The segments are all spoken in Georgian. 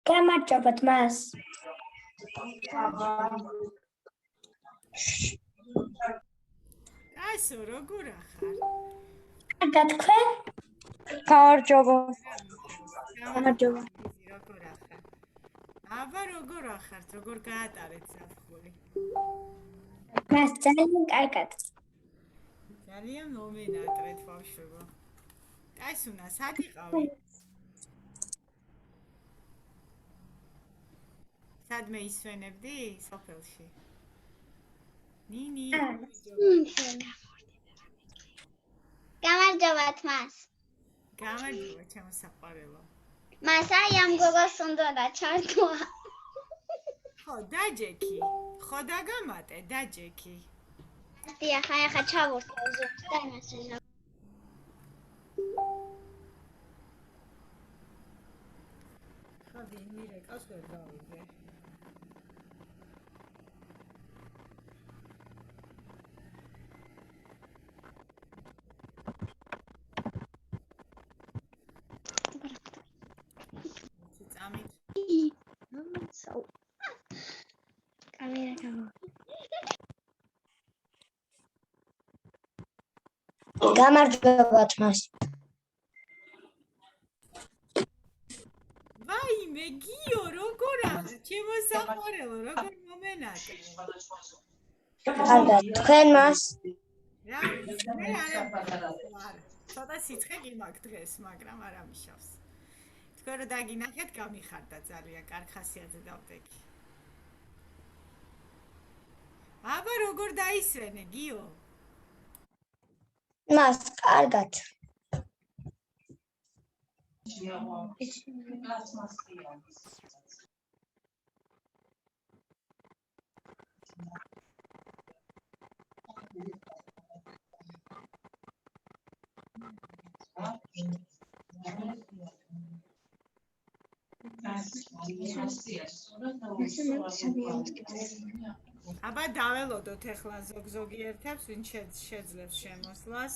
გამარჯობათ მას. Այսო, როგორ ახარ? კარგად თქვენ? გამარჯობა. გამარჯობა. როგორ ახარ? აბა როგორ ახართ? როგორ გაატარეთ ზაფხული? მას ძალიან კარგად. ძალიან მომენატრეთ ბავშვებო. ტაისუნა, სად იყავი? სადმე ისვენებდი სოფელში? ნინი. გამარჯობათ მას. გამარჯობა ჩემო საყვარელო. მას აი ამ გოგოს უნდა ჩართვა. ხო, დაჯექი. ხო დაგამატე, დაჯექი. დიახ, ახლა ჩავურთო ზუსტ და იმასე. ხო, ვინმე რეკავს ვერ გავიგე. გამარჯობათ მას. ვაიმე, გიო, როგორ ახარ? ჩემო საყვარელო, როგორ მომენატრე? კარგად თქვენ მას. რა, მე არა. ცოტა სიცხე კი მაქვს დღეს, მაგრამ არ ამიშავს. თქვენ რომ დაგინახეთ, გამიხარდა ძალიან, კარგ ხასიათზე დავდექი. აბა როგორ დაისვენე, გიო? მას კარგად. აბა დაველოდოთ ახლა ზოგ-ზოგიერთებს, ვინ შეძლებს შემოსვლას.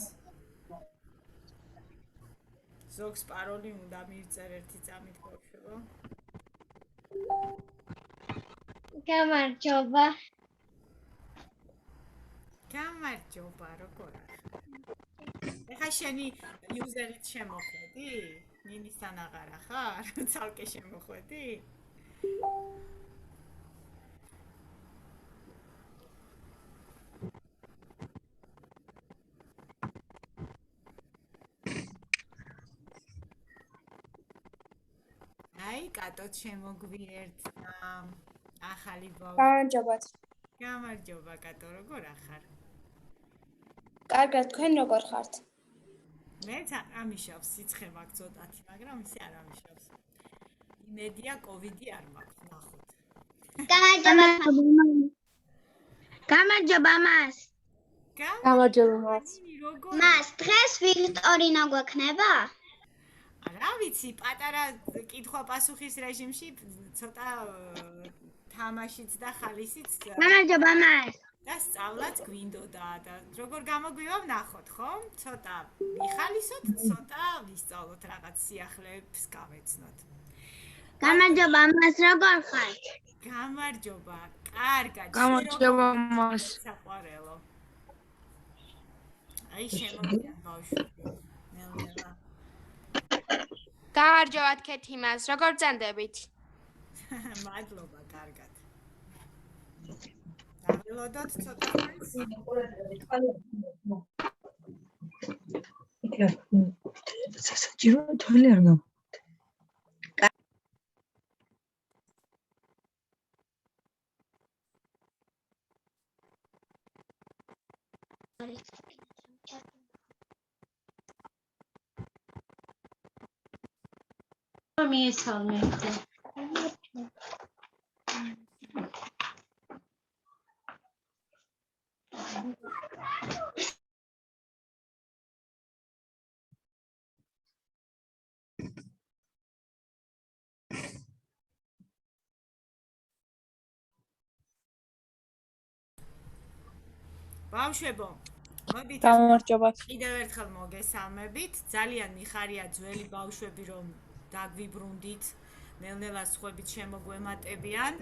ზოგს პაროლი უნდა მივწერ ერთი წამით ბავშვებო. გამარჯობა. გამარჯობა, როგორ ახარ? ეხა შენი იუზერით შემოხვედი? ნინისთან აღარ ახარ? ცალკე შემოხვედი? აი, კატოც შემოგვიერთდა. ახალი ბავშვი. გამარჯობათ. გამარჯობა, კატო, როგორ ახარ? კარგად თქვენ როგორ ხართ? მეც ამიშავს, სიცხე მაქვს ცოტათი, მაგრამ ისე არ ამიშავს. იმედია კოვიდი არ მაქვს, ნახოთ. გამარჯობა მას. გამარჯობა მას. როგორ? მას დღეს ვიქტორინა გვექნება? რა ვიცი, პატარა კითხვა-პასუხის რეჟიმში ცოტა თამაშიც და ხალისიც გამარჯობა მას. და სწავლაც გვინდოდა და როგორ გამოგვივა ვნახოთ, ხო? ცოტა ვიხალისოთ, ცოტა ვისწავლოთ რაღაც სიახლეებს გავეცნოთ. გამარჯობა მას, როგორ ხარ? გამარჯობა, კარგად. გამარჯობა მას. საყვარელო. აი შემოვიდა ბავშვი. ნელ-ნელა. გამარჯობათ ქეთი მას. როგორ ბრძანდებით? მადლობა, კარგად. დაველოდოთ ცოტა ხანს. სასაჯირო თვალი არ გავა. მიესალმეთ. ბავშვებო, მოდით გამარჯობათ. კიდევ ერთხელ მოგესალმებით. ძალიან მიხარია ძველი ბავშვები რომ დაგვიბრუნდით. ნელ-ნელა სხვებით შემოგვემატებიან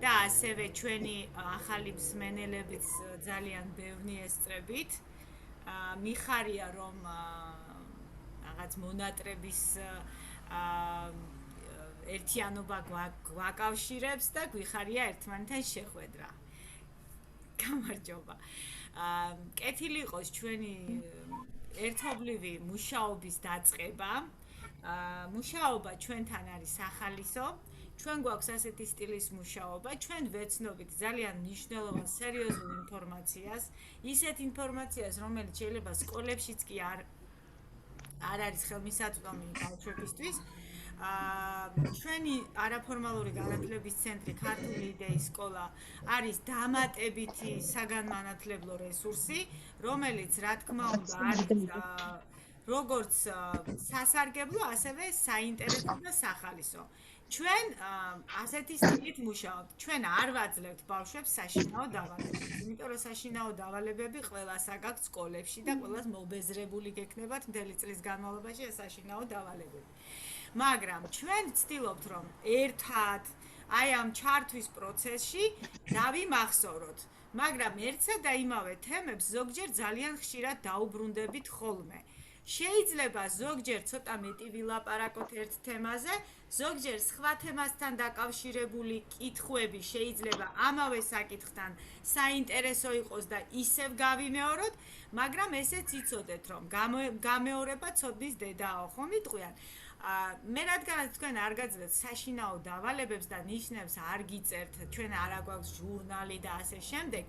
და ასევე ჩვენი ახალი მსმენელებიც ძალიან ბევრი ესწრებით. მიხარია რომ რაღაც მონატრების ერთიანობა გვაკავშირებს და გვიხარია ერთმანეთთან შეხვედრა. გამარჯობა. კეთილი იყოს ჩვენი ერთობლივი მუშაობის დაწყება. მუშაობა ჩვენთან არის სახალისო. ჩვენ გვაქვს ასეთი სტილის მუშაობა, ჩვენ ვეცნობით ძალიან მნიშვნელოვან სერიოზულ ინფორმაციას, ისეთ ინფორმაციას, რომელიც შეიძლება სკოლებშიც კი არ არის ხელმისაწვდომი ბავშვებისთვის. ჩვენი არაფორმალური განათლების ცენტრი ქართული იდეის სკოლა არის დამატებითი საგანმანათლებლო რესურსი, რომელიც რა თქმა უნდა არის როგორც სასარგებლო, ასევე საინტერესო და სახალისო. ჩვენ ასეთი სტილით მუშაობთ. ჩვენ არ ვაძლევთ ბავშვებს საშინაო დავალებებს, იმიტომ რომ საშინაო დავალებები ყველას აქვს სკოლებში და ყველას მობეზრებული გექნებათ მთელი წლის განმავლობაში ეს საშინაო დავალებები. მაგრამ ჩვენ ვცდილობთ რომ ერთად აი ამ ჩართვის პროცესში დავიმახსოვროთ, მაგრამ ერთსა და იმავე თემებს ზოგჯერ ძალიან ხშირად დაუბრუნდებით ხოლმე. შეიძლება ზოგჯერ ცოტა მეტი ვილაპარაკოთ ერთ თემაზე, ზოგჯერ სხვა თემასთან დაკავშირებული კითხვები შეიძლება ამავე საკითხთან საინტერესო იყოს და ისევ გავიმეოროთ, მაგრამ ესეც იცოდეთ რომ გამეორება ცოდნის დედაო, ხომ იტყვიან? მე რადგანაც თქვენ არ გაძლევთ საშინაო დავალებებს და ნიშნებს არ გიწერთ, ჩვენ არ აგვაქვს ჟურნალი და ასე შემდეგ,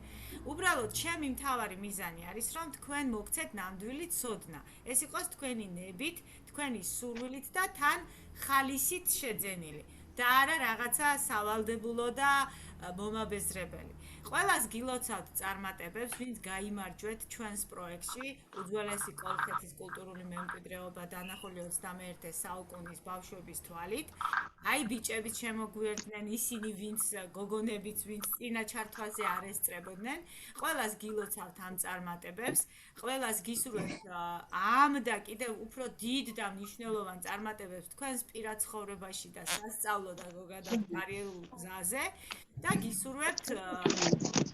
უბრალოდ ჩემი მთავარი მიზანი არის რომ თქვენ მოგცეთ ნამდვილი ცოდნა. ეს იყოს თქვენი ნებით, თქვენი სურვილით და თან ხალისით შეძენილი და არა რაღაცა სავალდებულო და მომაბეზრებელი. ყველას გილოცავთ წარმატებებს, ვინც გაიმარჯვეთ ჩვენს პროექტში, უძველესი კოლხეთის კულტურული მემკვიდრეობა დანახული 21 საუკუნის ბავშვების თვალით. აი ბიჭებიც შემოგვიერთდნენ, ისინი ვინც გოგონებიც, ვინც წინა ჩართვაზე არ ესწრებოდნენ. ყველას გილოცავთ ამ წარმატებებს, ყველას გისურვებთ ამ და კიდევ უფრო დიდ და მნიშვნელოვან წარმატებებს თქვენს პირად ცხოვრებაში და სასწავლო და ზოგადად კარიერულ გზაზე და გისურვებთ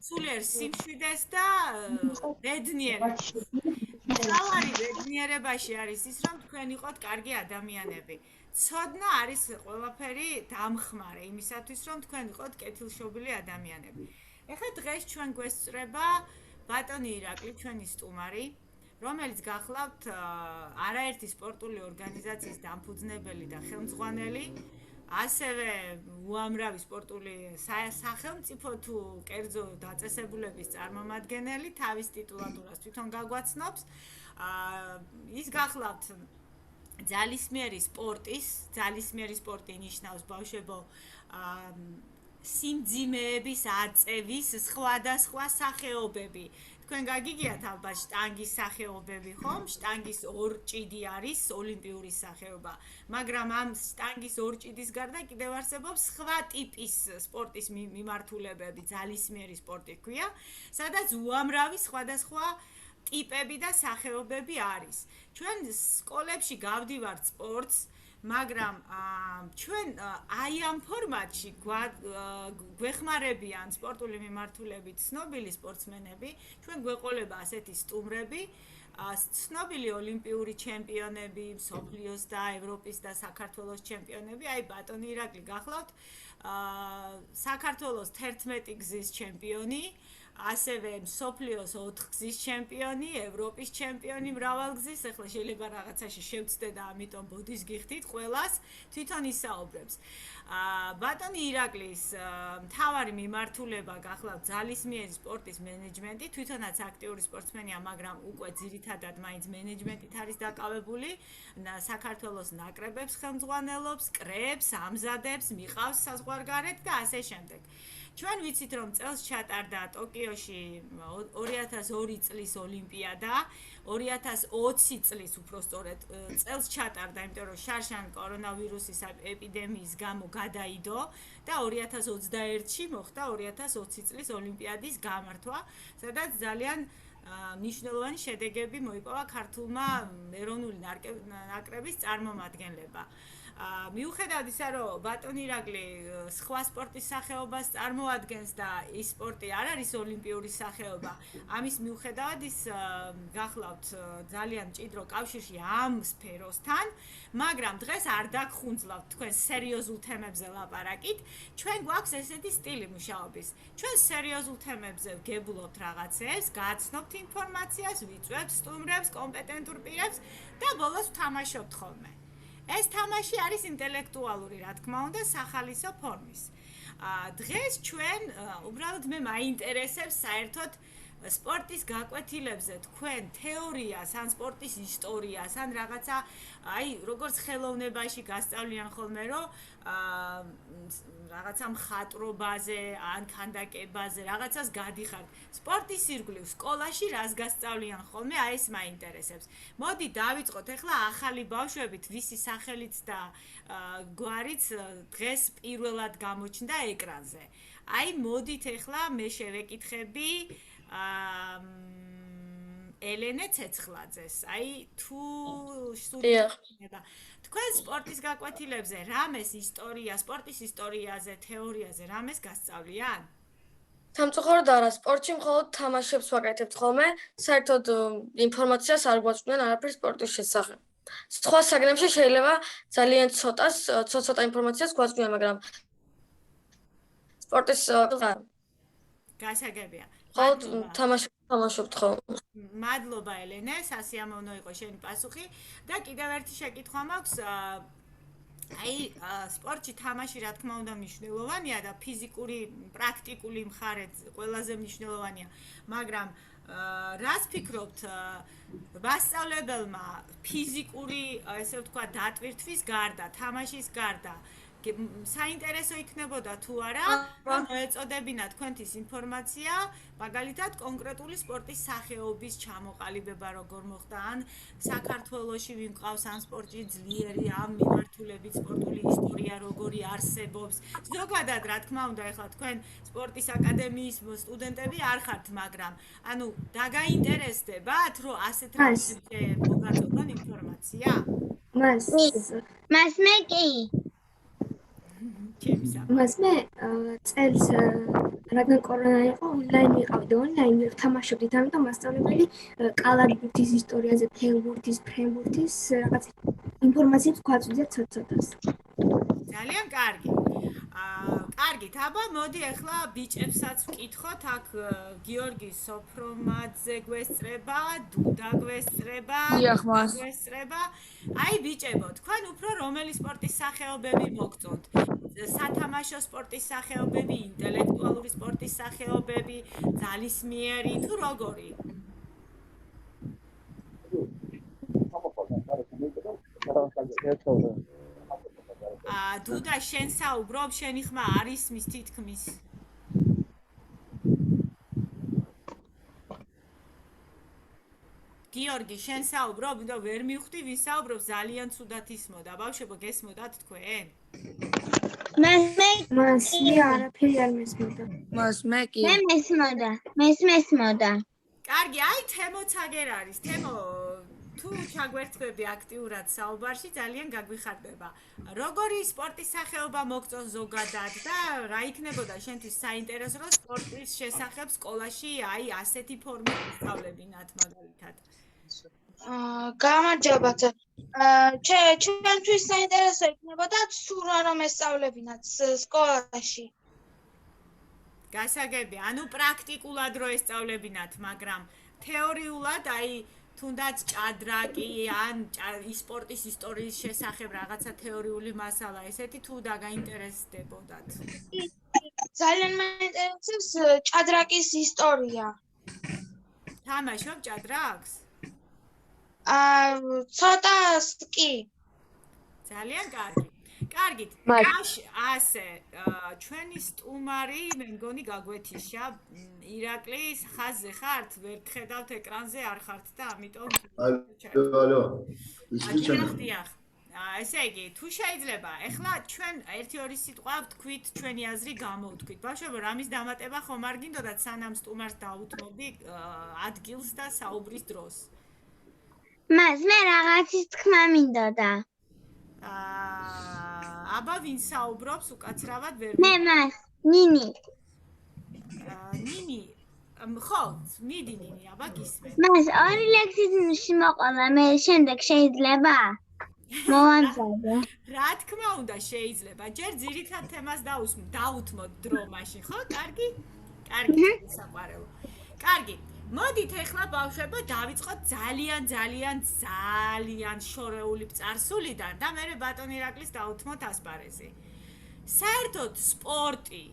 სულიერ სიმშვიდეს და ბედნიერებას. მთავარი ბედნიერებაში არის ის, რომ თქვენ იყოთ კარგი ადამიანები. ცოდნა არის ყველაფერი დამხმარე იმისათვის, რომ თქვენ იყოთ კეთილშობილი ადამიანები. ეხლა დღეს ჩვენ გვესწრება ბატონი ირაკლი, ჩვენი სტუმარი, რომელიც გახლავთ არაერთი სპორტული ორგანიზაციის დამფუძნებელი და ხელმძღვანელი, ასევე უამრავი სპორტული სახელმწიფო თუ კერძო დაწესებულების წარმომადგენელი, თავის ტიტულატურას თვითონ გაგვაცნობს. ის გახლავთ ძალისმიერი სპორტი ნიშნავს ბავშვებო სიმძიმეების აწევის სხვადასხვა სახეობები. თქვენ გაგიგიათ ალბათ შტანგის სახეობები, ხომ? შტანგის ორჭიდი არის ოლიმპიური სახეობა, მაგრამ ამ შტანგის ორჭიდის გარდა კიდევ არსებობს სხვა ტიპის სპორტის მიმართულებები, ძალისმიერი სპორტი ქვია, სადაც უამრავი სხვადასხვა ტიპები და სახეობები არის. ჩვენ სკოლებში გავდივართ სპორტს, მაგრამ ჩვენ აი ამ ფორმატში გვეხმარებიან სპორტული მიმართულებით ცნობილი სპორტსმენები, ჩვენ გვეყოლება ასეთი სტუმრები, ცნობილი ოლიმპიური ჩემპიონები, მსოფლიოს და ევროპის და საქართველოს ჩემპიონები, აი ბატონი ირაკლი გახლავთ, საქართველოს 11 გზის ჩემპიონი, ასევე მსოფლიოს 4 გზის ჩემპიონი, ევროპის ჩემპიონი მრავალგზის, ახლა შეიძლება რაღაცაში შევცდე და ამიტომ ბოდის გიხდით ყველას, თვითონ ისაუბრებს. ბატონი ირაკლის მთავარი მიმართულება გახლავთ ძალისმიერი სპორტის მენეჯმენტი, თვითონაც აქტიური სპორტსმენია, მაგრამ უკვე ძირითადად მაინც მენეჯმენტით არის დაკავებული, საქართველოს ნაკრებებს ხელმძღვანელობს, კრებს, ამზადებს, მიყავს საზღვარგარეთ და ასე შემდეგ. ჩვენ ვიცით რომ წელს ჩატარდა ტოკიოში 2002 წლის ოლიმპიადა, 2020 წლის უпростоრედ წელს ჩატარდა, იმიტომ რომ შარშან კორონავირუსის ეპიდემიის გამო გადაიდო და 2021-ში მოხდა 2020 წლის ოლიმპიადის გამართვა, სადაც ძალიან მნიშვნელოვანი შედეგები მოიპოვა ქართულმა ეროვნული ნაკრების წარმომადგენლება. მიუხედავად ისა, რომ ბატონი ირაკლი სხვა სპორტის სახეობას წარმოადგენს და ის სპორტი არ არის ოლიმპიური სახეობა, ამის მიუხედავად ის გახლავთ ძალიან მჭიდრო კავშირში ამ სფეროსთან, მაგრამ დღეს არ დაგხუნძლავთ თქვენ სერიოზულ თემებზე ლაპარაკით. ჩვენ გვაქვს ესეთი სტილი მუშაობის. ჩვენ სერიოზულ თემებზე ვგებულობთ რაღაცებს, გაცნობთ ინფორმაციას, ვიწვევთ სტუმრებს, კომპეტენტურ პირებს და ბოლოს ვთამაშობთ ხოლმე. ეს თამაში არის ინტელექტუალური, რა თქმა უნდა, სახალისო ფორმის. დღეს ჩვენ უბრალოდ მე მაინტერესებს საერთოდ სპორტის გაკვეთილებზე თქვენ თეორიას ან სპორტის ისტორიას ან რაღაცა აი როგორც ხელოვნებაში გასწავლიან ხოლმე რომ რაღაცა მხატვრობაზე ან ქანდაკებაზე რაღაცას გადიხართ სპორტის ირგვლივ სკოლაში რას გასწავლიან ხოლმე აი ეს მაინტერესებს მოდი დავიწყოთ ახლა ახალი ბავშვებით ვისი სახელიც და გვარიც დღეს პირველად გამოჩნდა ეკრანზე აი მოდით ახლა მე შევეკითხები ელენე ცეცხლაძეს. აი თუ სტუდენტობა თქვენ სპორტის გაკვეთილებზე რამეს ისტორია, სპორტის ისტორიაზე, თეორიაზე რამეს გასწავლიან? სამწუხაროდ არა, სპორტში მხოლოდ თამაშებს ვაკეთებთ ხოლმე, საერთოდ ინფორმაციას არ გვაწვდიან არაფერს სპორტის შესახებ. სხვა საგნებში შეიძლება ძალიან ცოტა ინფორმაციას გვაწვდიან, მაგრამ სპორტის გასაგებია. მხოლოდ თამაშობთ ხოლმე. მადლობა ელენე, სასიამოვნო იყო შენი პასუხი და კიდევ ერთი შეკითხვა მაქვს აი სპორტში თამაში რა თქმა უნდა მნიშვნელოვანია და ფიზიკური, პრაქტიკული მხარეც ყველაზე მნიშვნელოვანია, მაგრამ რას ფიქრობთ მასწავლებელმა ფიზიკური, ესე ვთქვა, დატვირთვის გარდა, თამაშის გარდა საინტერესო იქნებოდა თუ არა, რომ მოეწოდებინა თქვენთვის ინფორმაცია, მაგალითად კონკრეტული სპორტის სახეობის ჩამოყალიბება როგორ მოხდა, ან საქართველოში ვინ ყავს ან სპორტში ძლიერი ამ მიმართულებით სპორტული ისტორია როგორი არსებობს. ზოგადად რა თქმა უნდა, ახლა თქვენ სპორტის აკადემიის სტუდენტები არ ხართ, მაგრამ ანუ დაგაინტერესდებათ, რომ ასეთ რაღაცებზე მოგაწოდონ ინფორმაცია? მას მე კი მას მე წელს რადგან კორონა იყო ონლაინ ვიყავდი ონლაინ ვთამაშობდით ამიტომ მასწავლებელი კალათბურთის ისტორიაზე თეილბურთის ფრენბურთის რაღაც ინფორმაციებს გვაწვდია ცოტ-ცოტას ძალიან კარგი კარგით აბა მოდი ახლა ბიჭებსაც ვკითხოთ აქ გიორგი სოფრომაძე გვესწრება დუდა გვესწრება გვესწრება აი ბიჭებო თქვენ უფრო რომელი სპორტის სახეობები მოგწონთ სათამაშო სპორტის სახეობები, ინტელექტუალური სპორტის სახეობები, ძალისმიერი თუ როგორი? დუდა შენ საუბრობ, შენი ხმა არის მის თითქმის. გიორგი, შენ საუბრობ, და ვერ მივხვდი ვის საუბრობს, ძალიან ცუდად ისმოდა. ბავშვებო, გესმოდათ თქვენ? მას მე არაფერი არ მესმოდა. მას მე კი. მე მესმოდა. კარგი, აი თემოც აგერ არის. თემო, თუ ჩაგვერთვები აქტიურად საუბარში, ძალიან გაგვიხარდება. როგორი სპორტის სახეობა მოგწონს ზოგადად და რა იქნებოდა შენთვის საინტერესო, რომ სპორტის შესახებ სკოლაში აი ასეთი ფორმით ისწავლებინათ მაგალითად? გამარჯობათ. ჩვენთვის საინტერესო იქნებოდა სურა რომ ესწავლებინათ სკოლაში. გასაგებია, ანუ პრაქტიკულად რო ესწავლებინათ, მაგრამ თეორიულად აი თუნდაც ჭადრაკი ან სპორტის ისტორიის შესახებ რაღაცა თეორიული მასალა, ესეთი თუ დაგაინტერესდებოდათ. ძალიან მაინტერესებს ჭადრაკის ისტორია. თამაშობ ჭადრაკს? ცოტას კი. ძალიან კარგი. კარგით. ასე, ჩვენი სტუმარი მე მგონი გაგვეთიშა. ირაკლის ხაზზე ხართ? ვერ გხედავთ ეკრანზე, არ ხართ და ამიტომ ალო. დიახ. ესე იგი, თუ შეიძლება, ეხლა ჩვენ 1-2 სიტყვა ვთქვით, ჩვენი აზრი გამოვთქვით. ბავშვებო, რამის დამატება ხომ არ გინდოდათ სანამ სტუმარს დაუთმობდი ადგილს და საუბრის დროს? მას მე რაღაცის თქმა მინდოდა. აბა ვინ საუბრობს უკაცრავად ვერ მე მას ნინი ნინი ხო მიდი ნინი აბა გისმენ მას ორი ლექსი მოყოლა მე შემდეგ შეიძლება მოვამზადო რა თქმა უნდა შეიძლება ჯერ ძირითად თემას დაუთმოთ დრო მაშინ ხო კარგი კარგი საყვარელო კარგი მოდით ეხლა ბავშვებო დავიწყოთ ძალიან შორეული წარსულიდან და მე ბატონი ირაკლის დაუთმოთ ასპარეზი საერთოდ სპორტი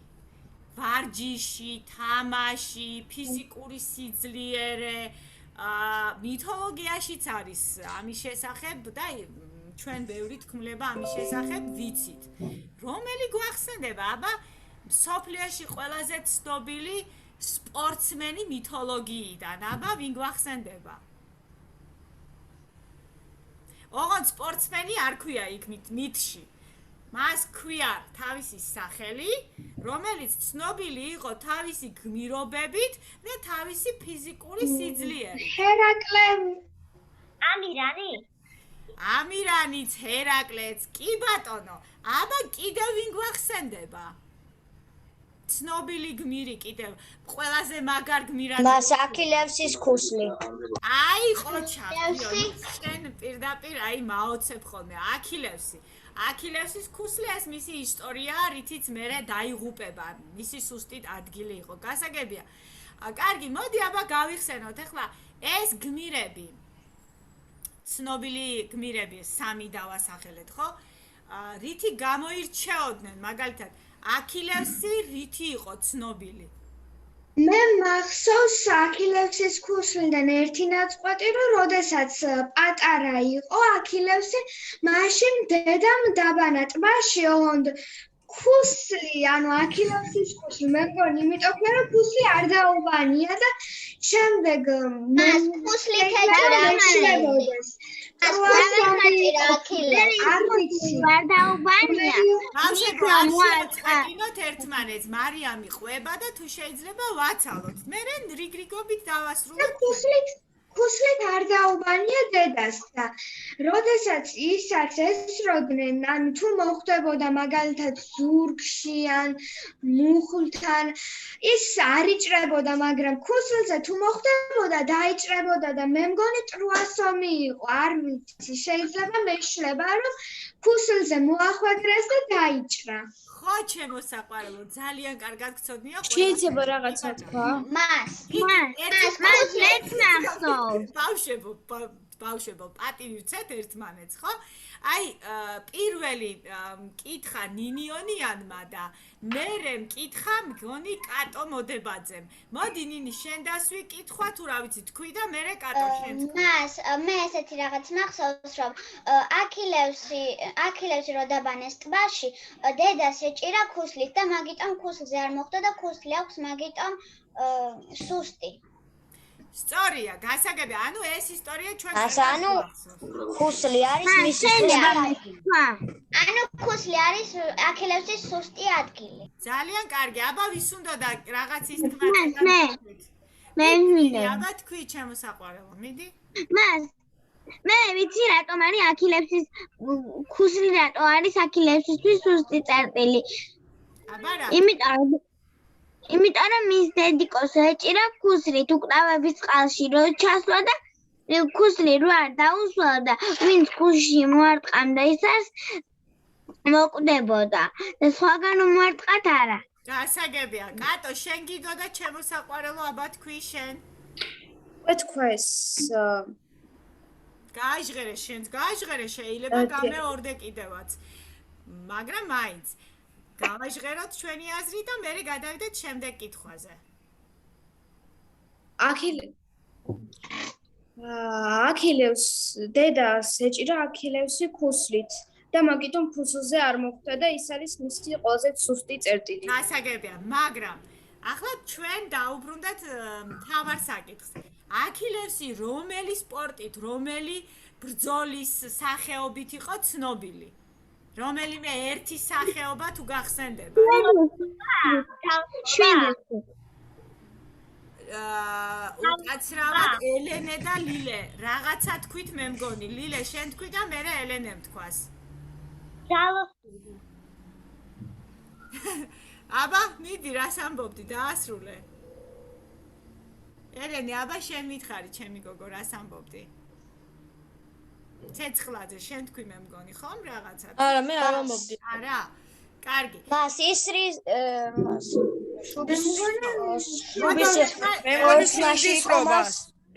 ვარჯიში თამაში ფიზიკური სიძლიერე მითოლოგიაშიც არის ამის შესახებ და ჩვენ ბევრი თქმულება ამის შესახებ ვიცით რომელი გვახსენდება აბა სოფლიოში ყველაზე ცნობილი სპორტსმენი მითოლოგიიდან აბა ვინ გვახსენდება ოღონდ სპორტსმენი არ ქვია იქ მითში მას ქვია თავისი სახელი რომელიც ცნობილი იყო თავისი გმირობებით და თავისი ფიზიკური სიძლიერით ჰერაკლე ამირანიც ჰერაკლეც კი ბატონო აბა კიდევ ვინ გვახსენდება ცნობილი გმირი კიდევ ყველაზე მაგარ გმირად მას აქილევსის ქუსლი აი ყოჩა შენ პირდაპირ აი მაოცებ ხოლმე აქილევსის ქუსლი ეს მისი ისტორიაა რითიც მერე დაიღუპება მისი სუსტით ადგილი იყო გასაგებია კარგი მოდი აბა გავიხსენოთ ეხლა ეს გმირები ცნობილი გმირები სამი დავასახელეთ ხო რითი გამოირჩეოდნენ მაგალითად აქილევსი რითი იყო ცნობილი მე მახსოვს აქილევსის ქუსლიდან ერთი ნაწყვეტი რომ როდესაც პატარა იყო აქილევსი მაშინ დედამ დაბანა ტბაში ოღონდ ქუსლი ანუ აქილევსის ქუსლი მე მგონი იმიტომ რომ ქუსლი არ დაუბანია და შემდეგ მას ქუსლით ეჭირა არ ვიცი არ დაუბანია ბავშვებო ერთმანეთს მარიამი ყვება და თუ შეიძლება ვაცალოთ მე რიგრიგობით დავასრულოთ ქუსლით არ დაუბანია დედას და როდესაც ისაც ესროდნენ ან თუ მოხდებოდა მაგალითად ზურგში ან მუხლთან ის არ იჭრებოდა მაგრამ ქუსლზე თუ მოხდებოდა დაიჭრებოდა და მე მგონი ტრუასომი იყო არ ვიცი შეიძლება მეშლება რომ ქუსლზე მოახვედრეს და დაიჭრა ხო ჩემო საყვარელო ძალიან კარგად გწოდნია შეიძლება რაღაცა თქვა მას ბავშვებო პატივირცეთ ერთმანეთს ხო აი პირველი მკითხა ნინიონიანმა და მერე მკითხა მგონი კატო მოდებაძემ მოდი ნინი შენ დასვი კითხვა თუ რა ვიცი თქვი და მერე კატო შენ მას მე ესეთი რაღაც მახსოვს რომ აქილევსი რო დაბანეს ტბაში დედას ეჭირა ქუსლით და მაგიტომ ქუსლზე არ მოხდა და ქუსლი აქვს მაგიტომ სუსტი სწორია გასაგებია ანუ ეს ისტორია ჩვენ ანუ ქუსლი არის მისი ანუ ქუსლი არის აქილევსის სუსტი ადგილი ძალიან კარგი აბა ვის უნდა და რაღაც ის თქმა მე მინდა აბა თქვი ჩემო საყვარელო მიდი მე ვიცი რატომ არის აქილევსის ქუსლი რატო არის აქილევსისთვის სუსტი წერტილი აბა რა იმიტომ რომ მის დედიკოს ეჭირა ქუსლით უკრავების წყალში რო ჩასვა და ქუსლი რო არ დაუსვა და ვინც ქუსლში მოარტყამდა ისაც მოკვდებოდა და სხვაგან უმარტყათ არა გასაგებია კატო შენ გიგო და ჩემო საყვარელო აბა თქვი შენ თქვა ეს გააჟღერე შენს გააჟღერე შეიძლება გამეორდე კიდევაც მაგრამ მაინც გავაჟღეროთ ჩვენი აზრი და მე გადავიდეთ შემდეგ კითხვაზე აქილევს დედას ეჭირა აქილევსი ქუსლით და მაგიტომ ქუსლზე არ მოხვდა და ის არის მისი ყველაზე სუსტი წერტილი გასაგებია მაგრამ ახლა ჩვენ დაუბრუნდეთ მთავარ საკითხს აქილევსი რომელი სპორტით რომელი ბრძოლის სახეობით იყო ცნობილი რომელიმე ერთი სახეობა თუ გახსენდება უკაცრავად ელენე და ლილე რაღაცა თქვით მე მგონი ლილე შენ თქვი და მე ელენემ თქვას აბა, მიდი, რას ამბობდი, დაასრულე. ელენი, აბა შენ მითხარი, ჩემი გოგო, რას ამბობდი? ცეცხლაძე, შენ თქვი მე მგონი, ხომ რაღაცა? არა, მე არ ამბობდი. არა? კარგი. მას ისრის შუბის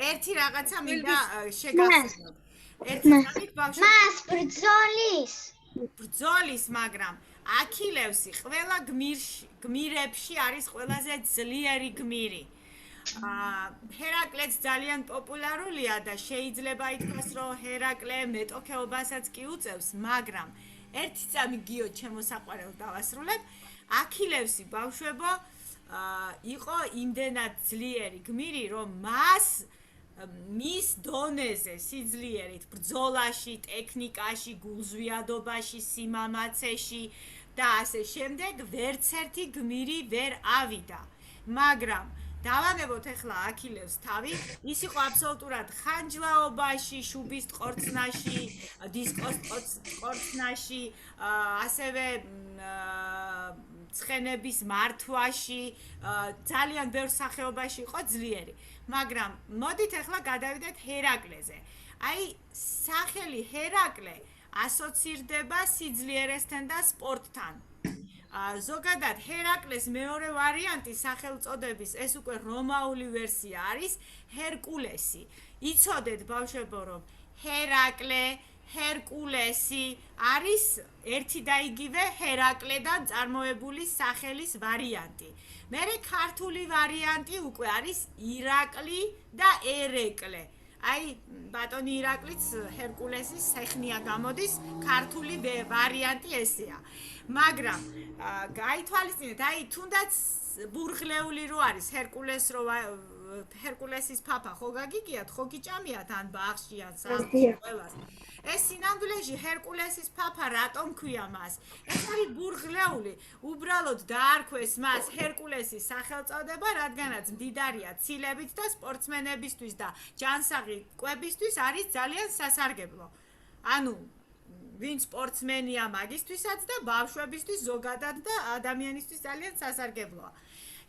ერთი რაღაცა მინდა შეგახსენოთ. ერთი რამით ბავშვი მას ბრძოლის, მაგრამ აქილევსი ყველა გმირებში არის ყველაზე ძლიერი გმირი. ჰერაკლეც ძალიან პოპულარულია და შეიძლება ითქვას, რომ ჰერაკლე მეტოქეობასაც კი უწევს, მაგრამ ერთი წამი გიო ჩემო საყვარელო დავასრულებ. აქილევსი ბავშვებო იყო იმდენად ძლიერი გმირი, რომ მას მის დონეზე სიძლიერით ბრძოლაში, ტექნიკაში, გულზვიადობაში, სიმამაცეში და ასე შემდეგ ვერც ერთი გმირი ვერ ავიდა. მაგრამ დავანებოთ ახლა აქილევს თავი, ის იყო აბსოლუტურად ხანჯლაობაში, შუბის ყორცნაში, დისკოს ყორცნაში, ასევე ცხენების მართვაში, ძალიან ბევრ სახეობაში იყო ძლიერი. მაგრამ მოდით ახლა გადავიდეთ ჰერაკლეზე. აი, სახელი ჰერაკლე ასოცირდება სიძლიერესთან და სპორტთან. ზოგადად ჰერაკლეს მეორე ვარიანტი სახელწოდების ეს უკვე რომაული ვერსია არის ჰერკულესი. იცოდეთ ბავშვებო, რომ ჰერაკლე, ჰერკულესი არის ერთი და იგივე ჰერაკლედან წარმოებული სახელის ვარიანტი. მერე ქართული ვარიანტი უკვე არის ირაკლი და ერეკლე. აი, ბატონი ირაკლიც ჰერკულესის სეხნია გამოდის, ქართული ვარიანტი ესეა. მაგრამ გაითვალისწინეთ, აი, თუნდაც ბურღლეული რო არის ჰერკულესის ფაფა, ხო გაგიგიათ, ხო გიჭამიათ ან ბაღში, ან სახლში, ყველას. ეს სინამდვილეში ჰერკულესის ფაფა რატომ ქვია მას? ეს არის ბურღლეული, უბრალოდ დაარქვეს მას ჰერკულესის სახელწოდება, რადგანაც მდიდარია ცილებით და სპორტსმენებისთვის და ჯანსაღი კვებისთვის არის ძალიან სასარგებლო. ანუ ვინ სპორტსმენია მაგისთვისაც და ბავშვებისთვის ზოგადად და ადამიანისთვის ძალიან სასარგებლოა.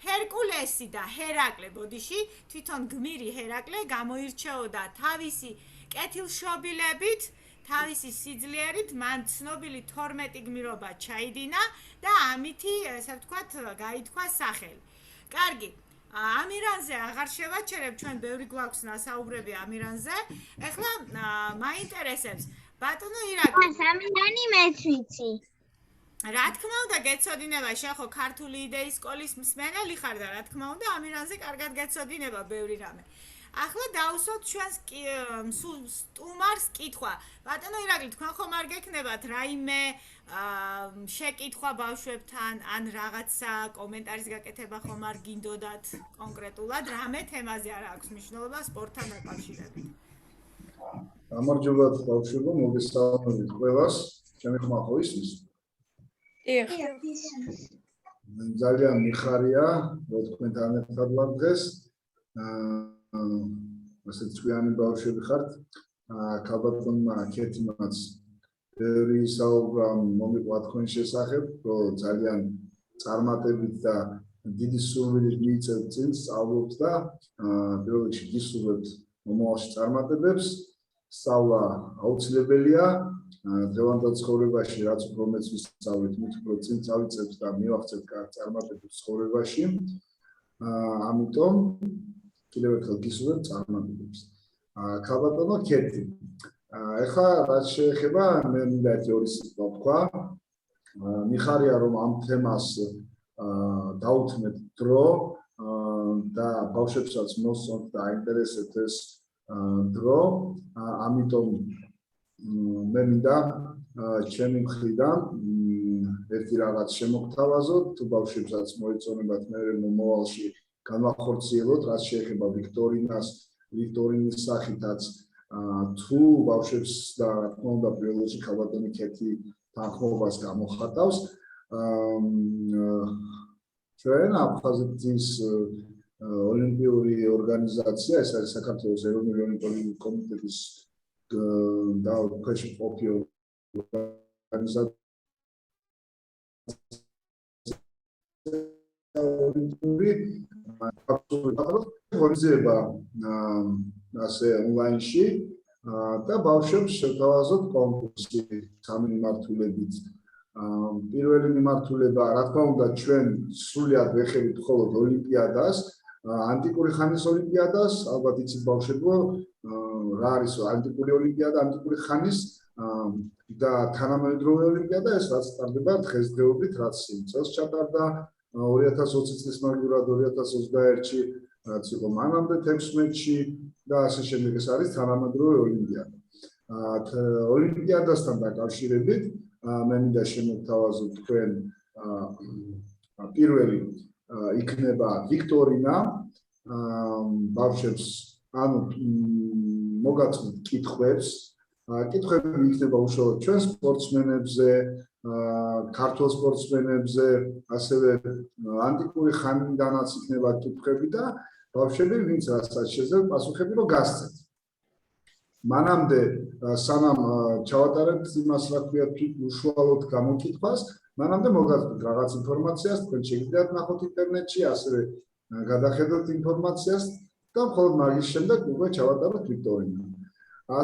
ჰერკულესი და ჰერაკლე ბოდიში, თვითონ გმირი ჰერაკლე გამოირჩეოდა თავისი კეთილშობილებით, თავისი სიძლიერით, მან ცნობილი 12 გმირობა ჩაიდინა და ამითი, ესე ვთქვათ, გაითქვა სახელი. კარგი, ამირანზე აღარ შევაჩერებ, ჩვენ ბევრი გვაქვს ნასაუბრები ამირანზე. ეხლა მაინტერესებს ბატონო ირაკლი. ამირანი მეც ვიცი. რა თქმა უნდა, გეცოდინება, შენ ხო ქართული იდეის სკოლის მსმენელი ხარ და რა თქმა უნდა, ამირანზე კარგად გეცოდინება ბევრი რამე. ახლა დავუსვათ ჩვენს სტუმარს კითხვა. ბატონო ირაკლი, თქვენ ხომ არ გექნებათ რაიმე შეკითხვა ბავშვებთან, ან რაღაცა კომენტარის გაკეთება ხომ არ გინდოდათ კონკრეტულად, რამე თემაზე არ აქვს მნიშვნელობა სპორტთან დაკავშირებით? გამარჯობათ ბავშვებო, მოგესალმებით ყველას. ჩემი ხმა ხო ისმის? დიახ. ძალიან მიხარია, რომ თქვენთან ერთად ვარ დღეს. ასეთ წვიანი ბავშვები ხართ. ქალბატონმა ქეთიმაც ბევრი საუბრა მომიყვა თქვენ შესახებ, რომ ძალიან წარმატებით და დიდი სურვილით მიიწევთ წინ, სწავლობთ და პირველ რიგში გისურვებთ მომავალში წარმატებებს. სწავლა აუცილებელია. დღევანდელ ცხოვრებაში, რაც უფრო მეც ვისწავლით, მით უფრო წინ წავიწევთ და მივახცევთ კარგ წარმატებებს ცხოვრებაში. ამიტომ კიდევ ერთხელ გისურვებთ წარმატებებს. ქალბატონო ქეთი. ეხლა რაც შეეხება, მე მინდა ორი სიტყვა ვთქვა. მიხარია, რომ ამ თემას დაუთმეთ დრო და ბავშვებსაც მოსწონთ და აინტერესებთ ეს დრო. ამიტომ მე მინდა ჩემი მხრიდან ერთი რაღაც შემოგთავაზოთ, თუ ბავშვებსაც მოეწონებათ მე მომავალში განვახორციელოთ, რაც შეეხება ვიქტორინის სახითაც თუ ბავშვებს და რა თქმა უნდა პირველში ქალბატონი ქეთი თანხმობას გამოხატავს. ჩვენ აფხაზეთის ოლიმპიური ორგანიზაცია, ეს არის საქართველოს ეროვნული ოლიმპიური კომიტეტის და ქვეშ ყოფილი ორგანიზაცია ოლიმპიური ღონისძიება ასე ონლაინში და ბავშვებს შევთავაზოთ კონკურსი სამი მიმართულებით. პირველი მიმართულება, რა თქმა უნდა, ჩვენ სრულად ვეხებით მხოლოდ ოლიმპიადას, ანტიკური ხანის ოლიმპიადას, ალბათ იცით ბავშვებო, რა არის ანტიკური ოლიმპიადა, ანტიკური ხანის და თანამედროვე ოლიმპიადა, ეს რაც ტარდება დღესდღეობით, რაც იმ წელს ჩატარდა 2020 წლის მაგივრად 2021-ში, რაც იყო მანამდე 16-ში და ასე შემდეგ. ეს არის თანამედროვე ოლიმპიადა. ოლიმპიადასთან დაკავშირებით მე მინდა შემოგთავაზოთ თქვენ პირველი იქნება ვიქტორინა ბავშვებს ანუ მოგაწვით კითხვებს კითხვები იქნება უშუალოდ ჩვენ სპორტსმენებზე ქართულ სპორტსმენებზე ასევე ანტიკური ხანიდანაც იქნება კითხვები და ბავშვები ვინც რასაც შეძლებს პასუხები რომ გასცეთ მანამდე სანამ ჩავატარებთ იმას რა ქვია უშუალოდ გამოკითხვას მანამდე მოგაწვით რაღაც ინფორმაციას თქვენ შეგიძლიათ ნახოთ ინტერნეტში ასევე გადახედოთ ინფორმაციას და მხოლოდ მაგის შემდეგ უკვე ჩავატაროთ ვიქტორინა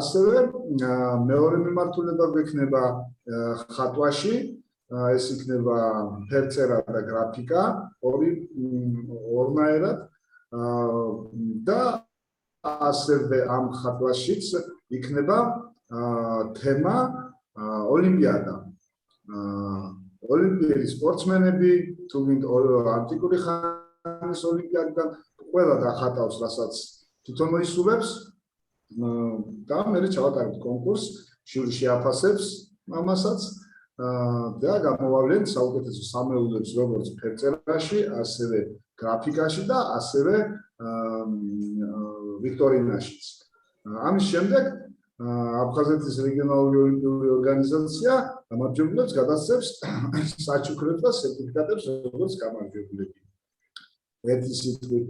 ასევე მეორე მიმართულება გვექნება ხატვაში ეს იქნება ფერწერა და გრაფიკა ორნაირად და ასევე ამ ხატვაშიც იქნება თემა ოლიმპიადა ოლიმპიადის სპორტსმენები თუ გინდ ანტიკური ხანის ოლიმპიადიდან ყველა დახატავს რასაც თვითონ მოისურვებს და მე ჩავატარებთ კონკურსს ჟური შეაფასებს ამასაც და გამოავლენთ საუკეთესო სამეულებს როგორც ფერწერაში ასევე გრაფიკაში და ასევე ვიქტორინაშიც ამის შემდეგ აფხაზეთის რეგიონალური ოლიმპიური ორგანიზაცია გამარჯვებულებს გადასცემს საჩუქრებს და სერტიფიკატებს როგორც გამარჯვებულები ერთი სიტყვით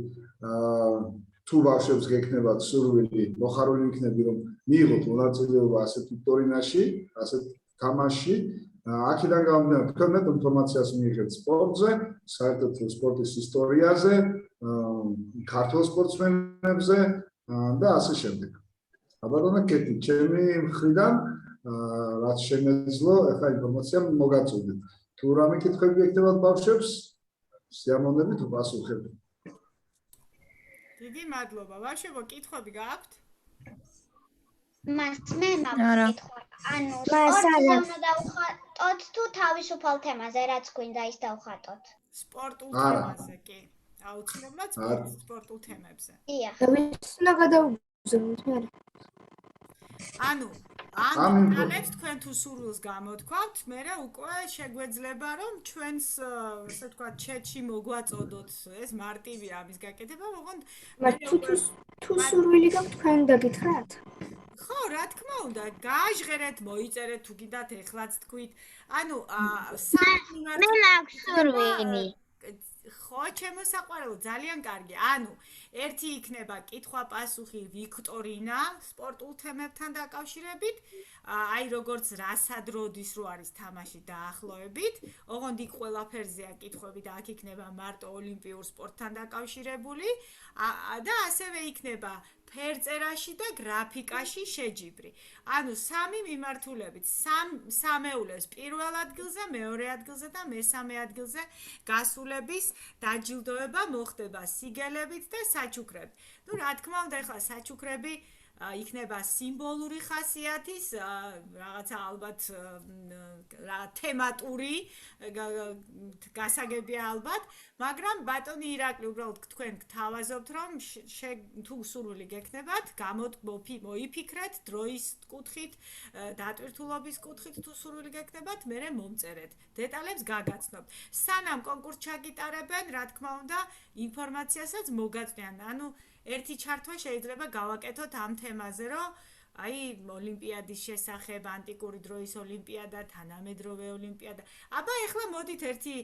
თუ ბავშვებს გექნებათ სურვილი მოხარული იქნები რომ მიიღოთ მონაწილეობა ასეთ ვიქტორინაში ასეთ თამაშში აქედან გამომდინარე თქვენ მეტ ინფორმაციას მიიღებთ სპორტზე საერთოდ სპორტის ისტორიაზე ქართულ სპორტსმენებზე და ასე შემდეგ აბატონო კეთი ჩემი მხრიდან რაც შემეძლო ახლა ინფორმაცია მოგაწოდეთ თუ რამე კითხვები ექნებათ ბავშვებს სიამოვნებით უპასუხებ დიდი მადლობა ბავშვებო კითხვები გააქვთ მას მე მაქვს კითხვა ანუ სპორტზე უნდა დავხატოთ თუ თავისუფალ თემაზე რაც გვინდა ის დავხატოთ სპორტულ თემაზე კი აუცილებლად სპორტულ თემებზე და ვის უნდა გადავგზავნოთ მე ანუ ამებს თქვენ თუ სურვილს გამოთქვათ, მე უკვე შეგვეძლება რომ ჩვენს ასე ვთქვათ ჩეტში მოგვაწოდოთ ეს მარტივია ამის გაკეთება, ოღონდ თუ სურვილი გაქვთ თქვენ დაგითხრათ? ხო, რა თქმა უნდა, გააჟღერეთ, მოიწერეთ თუ კიდათ ეხლაც თქვით. ანუ მე მაქვს სურვილი. ხო, ჩემო საყვარელო, ძალიან კარგი. ანუ ერთი იქნება კითხვა-პასუხი ვიქტორინა სპორტულ თემებთან დაკავშირებით, აი როგორც რასად როდის რო არის თამაში დაახლოებით, ოღონდ იქ ყველაფერზეა კითხვები და აქ იქნება მარტო ოლიმპიურ სპორტთან დაკავშირებული და ასევე იქნება ფერწერაში და გრაფიკაში შეჯიბრი. ანუ სამი მიმართულებით, სამეულებს პირველ ადგილზე, მეორე ადგილზე და მესამე ადგილზე გასულების დაჯილდოება მოხდება სიგელებით და საჩუქრებით. ნუ რა თქმა უნდა, ახლა საჩუქრები იქნება სიმბოლური ხასიათის, რაღაცა ალბათ რა თემატური გასაგებია ალბათ, მაგრამ ბატონი ირაკლი უბრალოდ თქვენ გთავაზობთ რომ თუ სურვილი გექნებათ, მოიფიქრეთ დროის კუთხით, დატვირთულობის კუთხით თუ სურვილი გექნებათ, მერე მომწერეთ. დეტალებს გაგაცნობთ. სანამ კონკურსს ჩაგიტარებენ, რა თქმა უნდა, ინფორმაციასაც მოგაწვიან. ანუ ერთი ჩართვა შეიძლება გავაკეთოთ ამ თემაზე, რომ აი ოლიმპიადის შესახებ, ანტიკური დროის ოლიმპიადა, თანამედროვე ოლიმპიადა. აბა ეხლა მოდით ერთი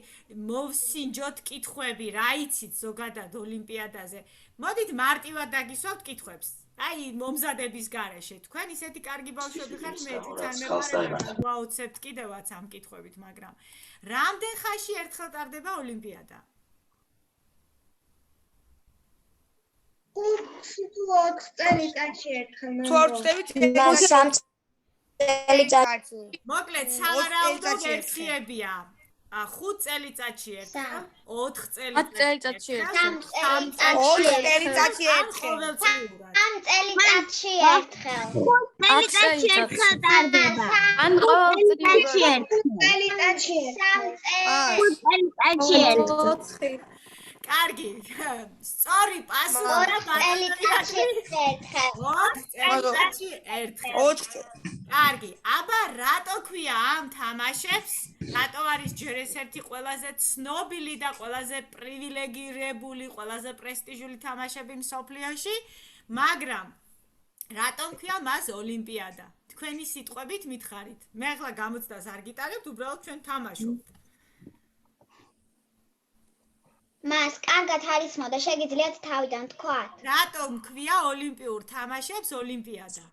მოვსინჯოთ კითხვები, რა იცით ზოგადად ოლიმპიადაზე. მოდით მარტივად დაგისვავთ კითხვებს. აი მომზადების გარეშე თქვენ ისეთი კარგი ბავშვები ხართ მე თან მეყარებოდა გვაუცებთ კიდევაც ამ კითხვებით მაგრამ რამდენ ხანში ერთხელ ტარდება ოლიმპიადა 4 წელიწადში ერთხელ მე სამ წელიწადში მოკლედ სავარაუდო ვერსიებია 5 წელიწადში ერთხელ 4 წელიწადში ერთხელ 3 წელიწადში ერთხელ 3 წელიწადში ერთხელ 5 წელიწადში ერთხელ ტარდება ან ყოველ წელიწადში ერთხელ 4 კარგი სწორი პასუხი წელიწადში ერთხელ 4 წელიწადში ერთხელ კარგი აბა რატო ქვია ამ თამაშებს რატო არის ჯერ ერთ-ერთი ყველაზე ცნობილი და ყველაზე პრივილეგირებული ყველაზე პრესტიჟული თამაშები მსოფლიოში მაგრამ რატომ ქვია მას ოლიმპიადა თქვენი სიტყვებით მითხარით მე ახლა გამოცდას არ გიტარებთ უბრალოდ ჩვენ თამაშობთ მას კარგად არის მოდა შეგიძლიათ თავიდან თქვათ რატომ ქვია ოლიმპიურ თამაშებს ოლიმპიადა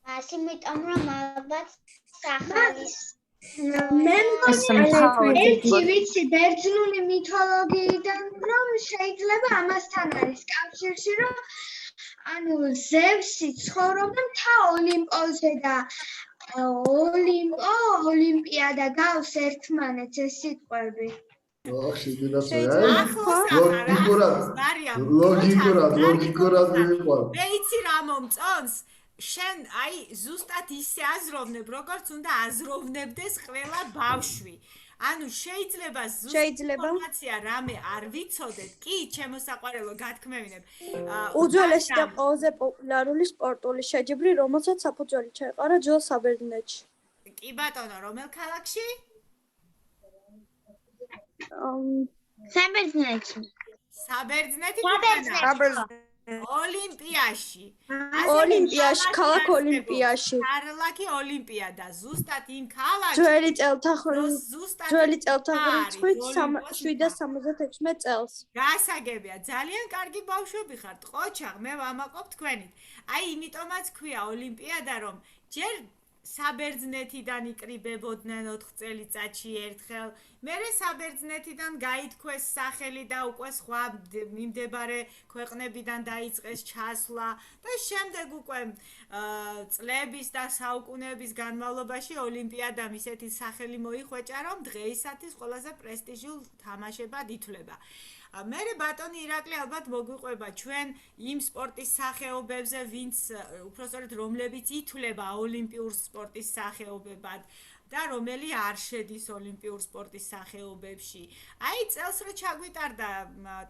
მას იმიტომ რომ ალბათ სახალის მე მგონი ერთი ვიცი ბერძნული მითოლოგიიდან რომ შეიძლება ამასთან არის კავშირში რომ ანუ ზევსი ცხოვრობდა მთა ოლიმპოზე და ოლიმპიადა გავს ერთმანეთს ეს სიტყვები ლოგიკურად მიყვარს მე იცი რა მომწონს შენ აი ზუსტად ისე აზროვნებ როგორც უნდა აზროვნებდეს ყველა ბავშვი ანუ შეიძლება ინფორმაცია რამე არ ვიცოდეთ კი ჩემო საყვარელო გათქმევინებ უძველესი და ყველაზე პოპულარული სპორტული შეჯიბრი რომელსაც საფუძველი ჩაეყარა ჯერ საბერძნეთში კი ბატონო რომელ ქალაქში საბერძნეთში ოლიმპიაში ქალაქ ოლიმპიაში ქალაქი ოლიმპიადა ზუსტად იმ ქალაქში ძველი წელთაღრიცხვით 776 წელს გასაგებია ძალიან კარგი ბავშვები ხართ ყოჩაღ მე ვამაყობ თქვენით აი იმიტომაც ქვია ოლიმპიადა რომ ჯერ საბერძნეთიდან იკრიბებოდნენ 4 წელიწადში ერთხელ მერე საბერძნეთიდან გაითქვეს სახელი და უკვე სხვა მიმდებარე ქვეყნებიდან დაიწყეს ჩასვლა და შემდეგ უკვე წლების და საუკუნეების განმავლობაში ოლიმპიადამ ისეთი სახელი მოიხვეჭა რომ დღეისათვის ყველაზე პრესტიჟულ თამაშებად ითვლება მერე ბატონი ირაკლი ალბათ მოგვიყვება ჩვენ იმ სპორტის სახეობებზე ვინც უпростоრად რომლებიც ითვლება ოლიმპიურ სპორტის სახეობებად და რომელი არ შედის ოლიმპიურ სპორტის სახეობებში აი წელს რო ჩაგვიტარდა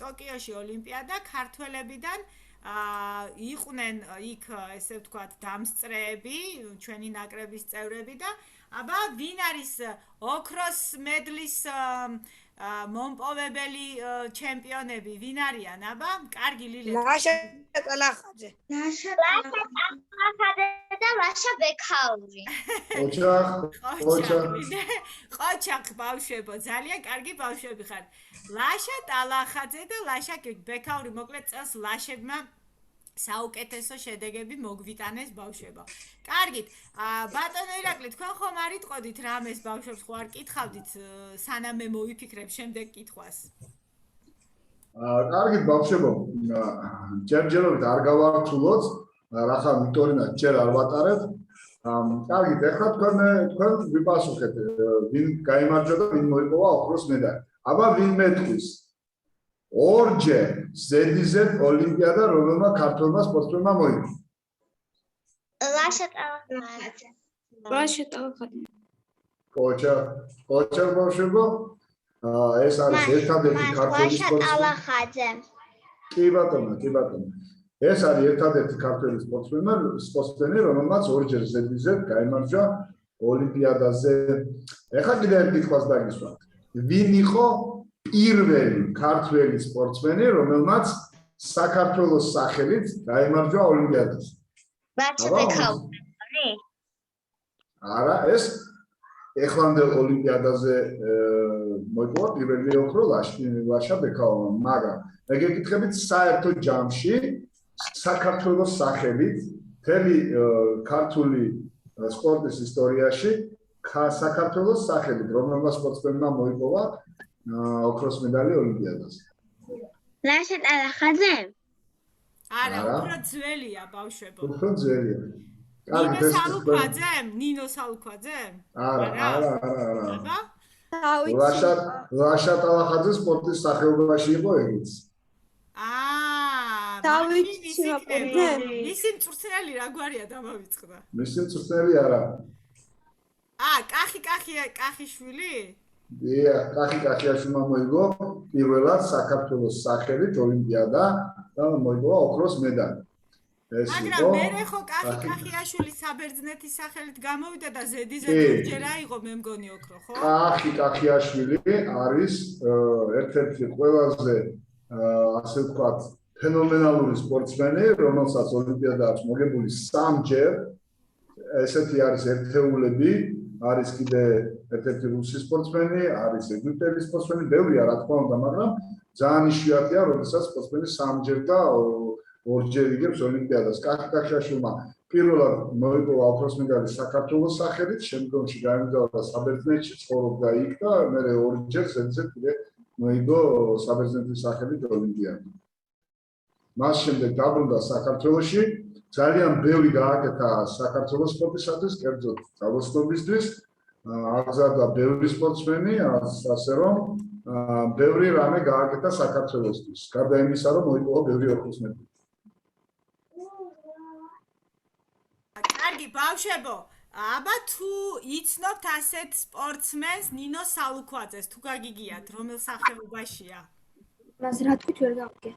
ტოკიოში ოლიმპიადა ქართველებიდან იყვნენ იქ ესე ვთქვათ დამსწრეები ჩვენი ნაკრების წევრები და აბა ვინ არის ოქროს მედლის მომპოვებელი ჩემპიონები ვინ არიან აბა კარგი ლილე ლაშა ტალახაძე და ლაშა ბექაური ყოჩახ ბავშვებო ძალიან კარგი ბავშვები ხართ ლაშა ტალახაძე და ლაშა ბექაური მოკლედ წელს ლაშებმა საუკეთესო შედეგები მოგვიტანეს ბავშვებო. კარგით, ბატონო ირაკლი, თქვენ ხომ არ იტყოდით რამეს ბავშვებს ხო არ კითხავდით სანამ მე მოვიფიქრებ შემდეგ კითხვას? კარგით ბავშვებო, ჯერჯერობით არ გავართულოთ, რახან ვიქტორინა ჯერ არ ვატარებ. კარგით, ეხლა თქვენ ვიპასუხეთ, ვინ გაიმარჯვა და ვინ მოიპოვა ოქროს მედალი. აბა ვინ მეტყვის? ორჯერ ზედიზედ ოლიმპიადა რომელმა ქართველმა სპორტსმენმა მოიგო. ლაშა ტალახაძე. კოჩა ბავშვებო, ეს არის ერთადერთი ქართველი ტალახაძე. კი ბატონო. ეს არის ერთადერთი ქართველი სპორტსმენი, რომელმაც ორჯერ ზედიზედ გაიმარჯვა ოლიმპიადაზე. ეხლა კიდევ ერთ კითხვას დაგისვათ. ვინ იყო პირველი ქართველი სპორტსმენი, რომელმაც საქართველოს სახელით გაიმარჯვა ოლიმპიადაზე? ლაშა ბექაური. არა, ეს ეხლანდელ ოლიმპიადაზე მოიპოვა პირველი ოქრო ლაშა ბექაურმა, მაგრამ მე გეკითხებით საერთო ჯამში საქართველოს სახელით მთელი ქართული სპორტის ისტორიაში საქართველოს სახელით რომელმა სპორტსმენმა მოიპოვა ოქროს медали ოლიმპიადაზე. რაშად ალახაძე? არა, უფრო ძველია ბავშვებო. უფრო ძველია. ნინო სალუქვაძე? ნინო სალუქვაძე? არა. დავიცი. რაშად ალახაძე სპორტის სახეობაში იყო ეგეც. დავიცი მაკურდე. მისი მწვრთნელი რა გვარია დამავიწყდა? მისი მწვრთნელი არა. კახიშვილი? კახიაშვილმა მოიგო პირველად საქართველოს სახელით ოლიმპიადა და მოიგო ოქროს медали. მაგრამ მე ხო კახიაშვილი საბერძნეთის სახელით გამოვიდა და ზედიზედ ორჯერ აიღო მე მგონი ოქრო, ხო? კახიაშვილი არის ერთ-ერთი ყველაზე ასე ვთქვათ ფენომენალური სპორტსმენი, რომელსაც ოლიმპიადა აქვს მოგებული 3-ჯერ. ესეთი არის ერთეულები, არის კიდე ერთ-ერთი რუსი სპორტსმენი, არის ეგვიპტელი სპორტსმენი, ბევრია რა თქმა უნდა, მაგრამ ძალიან იშვიათია, როდესაც სპორტსმენი 3-ჯერ და 2-ჯერ იგებს ოლიმპიადას. კახიაშვილმა პირველად მოიპოვა ოქროს медали საქართველოს სახელით, შემდგომში გაემგზავრა საბერძნეთში, ცხოვრობდა იქ და მე 2-ჯერ ზედიზედ კიდე მოიგო საბერძნეთის სახელით ოლიმპიადა. მას შემდეგ დაბრუნდა საქართველოში, ძალიან ბევრი გააკეთა საქართველოს სპორტისათვის, კერძოდ ძალოსნობისთვის, აღზარდა ბევრი სპორტსმენი, ასე რომ ბევრი რამე გააკეთა საქართველოსთვის. გარდა იმისა, რომ მოიპოვა ბევრი ოქროს медალი. კარგი ბავშვებო, აბა თუ იცნობთ ასეთ სპორტსმენს ნინო სალუქვაძეს, თუ გაგიგიათ რომელ სახეობაშია? მას რა თქვით ვერ გავიგე.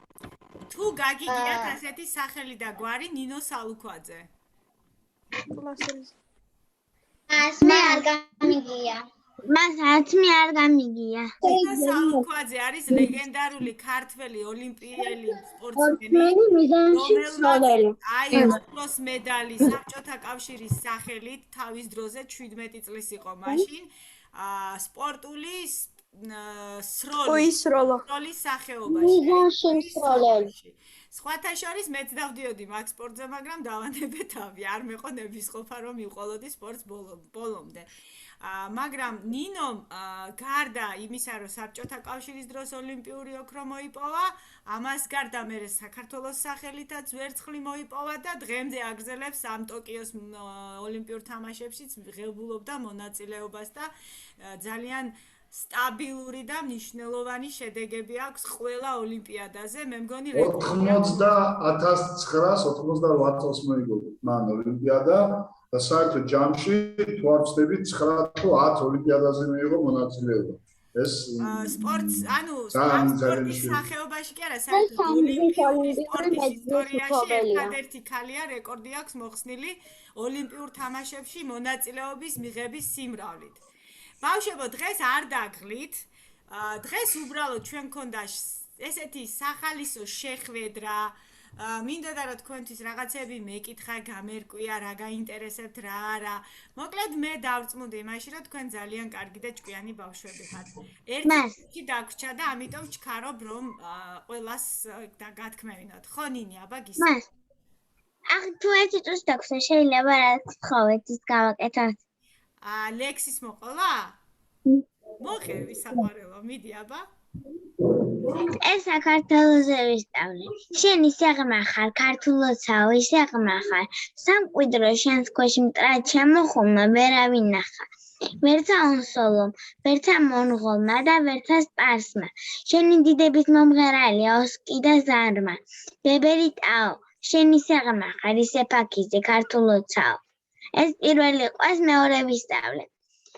თუ გაგიგიათ ასეთი სახელი და გვარი ნინო სალუქვაძე? მას მე არ გამიგია. მას არც მე არ გამიგია. ნინო სალუქვაძე არის ლეგენდარული ქართველი ოლიმპიელი სპორტსმენი, რომელიც ოქროს медали საბჭოთა კავშირის სახელით თავის დროზე 17 წლის იყო მაშინ სპორტული სროლის სახეობაში. სხვათა შორის მეც დავდიოდი მაგ სპორტზე, მაგრამ დავანებე თავი, არ მეყო ნებისყოფა რომ მივყოლოდი სპორტს ბოლომდე. მაგრამ ნინომ გარდა იმისა, რომ საბჭოთა კავშირის დროს ოლიმპიური ოქრო მოიპოვა, ამას გარდა მე საქართველოს სახელითაც ვერცხლი მოიპოვა და დღემდე აგრძელებს ამ ტოკიოს ოლიმპიურ თამაშებშიც ღებულობდა მონაწილეობას და ძალიან სტაბილური და მნიშვნელოვანი შედეგები აქვს ყველა ოლიმპიადაზე. მე მგონი 1988 წელს მოიგო მან ოლიმპიადა და საერთოდ ჯამში თუ არ ვცდები 9 თუ 10 ოლიმპიადაზე მიიღო მონაწილეობა. ეს სპორტს, ანუ სპორტის სახეობაში კი არა, საერთოდ ოლიმპიური სპორტის ისტორიაში ერთადერთი ქალია რეკორდი აქვს მოხსნილი ოლიმპიურ თამაშებში მონაწილეობის მიღების სიმრავლით. ბავშვებო, დღეს არ დაგღლით. დღეს უბრალოდ ჩვენ გქონდა ესეთი სახალისო შეხვედრა. მინდოდა რომ თქვენთვის რაღაცები მეკითხა, გამერკვია, რა გაინტერესებთ, რა არა. მოკლედ მე დავწმუნდი იმაში, რომ თქვენ ძალიან კარგი და ჭკვიანი ბავშვები ხართ. ერთი დაგვრჩა და ამიტომ ვჩქარობ, რომ ყველას გათქმევინოთ. ხო, ნინი, აბა გისმენთ. თუ ერთი წუთი დაგვს შეიძლება რა გთხოვეთ ის გავაკეთოთ. ლექსის მოყოლა? მოხევი საყვარელო, მიდი აბა. ეს საქართველოზე ვისწავლე. შენი საღმა ხარ, ქართულოცაო, ისაღმა ხარ. სამკვიდრო შენს ქვეშ მტრად შემოხუმა ვერავინ ნახა. ვერცა ონსოლომ, ვერცა მონღოლმა და ვერცა სპარსმა. შენი დიდების მომღერალია ოსკი და ზარმა. ბებერი ტაო, შენი საღმა ხარ, ისე ფაქიზი ქართულოცაო. ეს პირველი ყვას მეორე ვისწავლე.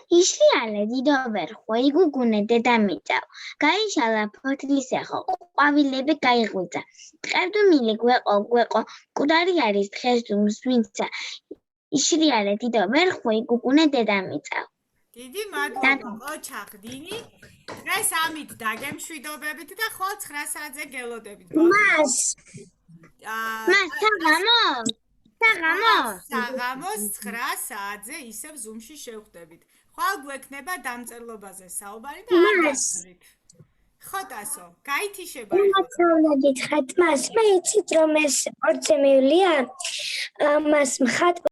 იშლიალე დიდო ვერხვო, იგუგუნე დედამიწა. გაიშალა ფოთლის ეხო, ყვავილები გაიღვიძა. ტყევდუმილი გვეყო, მკვდარი არის დღეს მსვინცა. იშლიალე დიდო ვერხვო, იგუგუნე დედამიწა. დიდი მადლობა, ოჩახდინი. დღეს ამით დაგემშვიდობებით და ხო 9 საათზე გელოდებით. მას საღამოს 9 საათზე ისევ ზუმში შევხვდებით. ხვალ გვექნება დამწერლობაზე საუბარი და არ გასვლით. ხო ტასო გაითიშება მოგწონა გითხრათ მას მე იცით რომ ეს 2 მივლიან მას მხატვარი